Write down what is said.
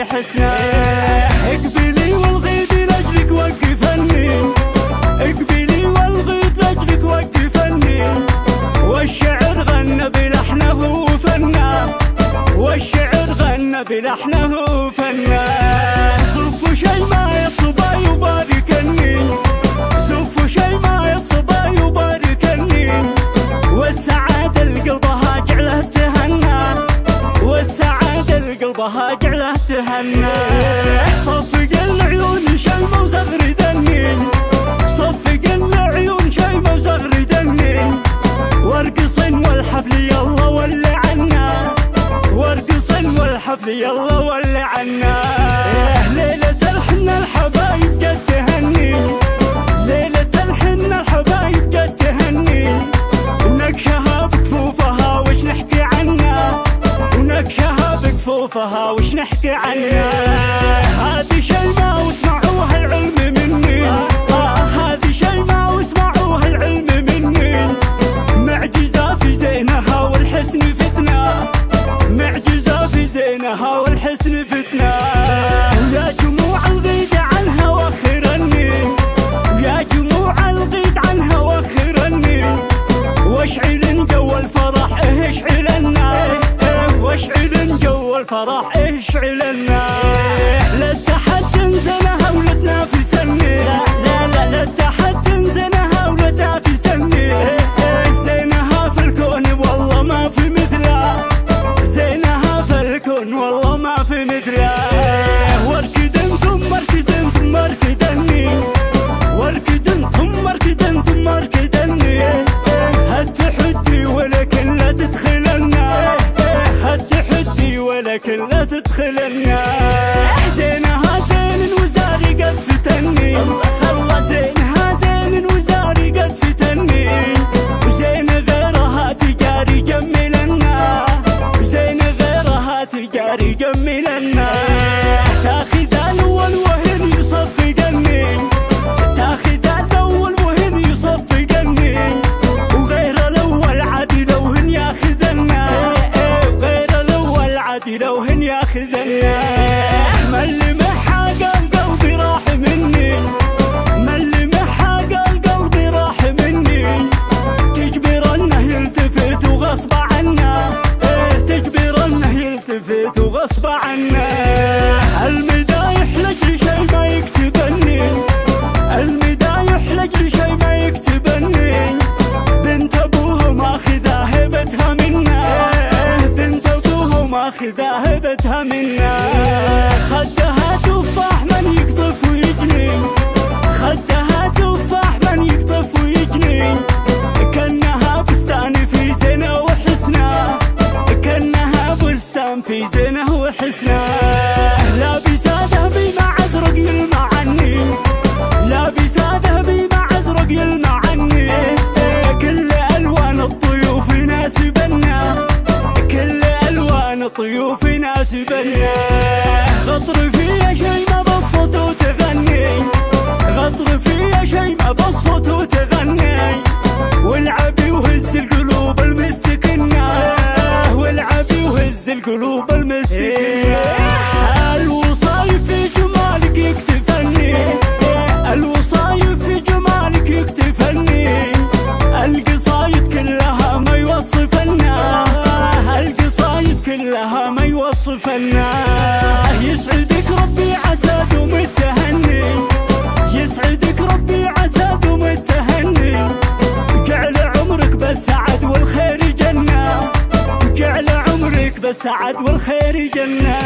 الحياة حسنا. اقبلي والغيد لاجلك وقف النين، اقبلي والغيد لاجلك وقف النين، والشعر غنى بلحنه وفنه، والشعر غنى بلحنه وفنه. صفوا شي ما يا الصبا يبارك النين، صفوا شي ما يا الصبا يبارك النين، والسعادة لقلبها جعله تهنى، والسعادة لقلبها جعله تهنى. صفق العيون شيمة وزغرد النين، صفق العيون شيمة وزغرد النين، وارقصن والحفل يلا ولي عنا، وارقصن والحفل يلا ولي عنا. ليلة الحنة الحبايب قد تهنين، ليلة الحنة الحبايب قد تهنين، نكشها بكفوفها وش نحكي عنها، ونكشها بكفوفها وش نحكي عنها. هذه شيمة واسمعوها العلم مني، هذه شيمة واسمعوها العلم مني، معجزة في زينها والحسن فتنة، معجزة في زينها والحسن فتنة. ويا جموع الغيد عنها وخرني، ويا جموع الغيد عنها وخرني، واشعلن جو الفرح اشعلنا، واشعلن جو الفرح اشعلنا. لا تحد زنها ولا تنافسني، لا لا لا تحد زنها ولا تنافسني، زينها في الكون والله ما في مثلها، زينها في الكون والله ما في مثلها. واركدن ثم اركدن ثم اركدني، واركدن ثم اركدن ثم اركدني، هالتحدي ولكن لا تدخلنا، هالتحدي ولكن لا تدخلنا. زينها زين وزاري قد فتني، زينها زين وزاري قد فتني، وزين غيرها تجاري جملنا، وزين غيرها تجاري جملنا. تاخذ الاول وهن يصفقني، تاخذ الاول وهن يصفقني، وغير الاول عادي لو هن ياخذنا، وغير الاول عادي لو هن ياخذنا. ملمحها قال قلبي راح مني، ملمحها قال قلبي راح مني، تجبرنه يلتفت وغصب عنه، تجبرنه يلتفت وغصب عنه. المدايح لاجل شي ما يكتبني، المدايح لاجل شي ما يكتبني، بنت ابوه ماخذه هبتها منا، بنت ابوه ماخذه هبتها منا. خدها تفاح من يقطف ويجني، خدها تفاح من يقطف ويجني، كانها بستان في زينه وحسنه، كانها بستان في زينه وحسنه. لابسه ذهبي مع ازرق يلمع عني، لابسه ذهبي مع ازرق يلمع عني، كل الوان الطيوف يناسبنا، كل الوان الطيوف يناسبنا. غطر فيها شيمة بالصوت وتغني، غطر فيها شيمة بالصوت وتغني، والعبي وهز القلوب المستكنة، والعبي وهز القلوب المستكنة. الوصايف في جمالك يكتفني، الوصايف في جمالك يكتفني، القصايد كلها ما يوصفنا، القصايد كلها ما يوصفنا. يسعدك ربي عسى دوم التهني، يسعدك ربي عسى دوم التهني، جعل عمرك بالسعد والخير جنة، جعل عمرك بالسعد والخير جنة.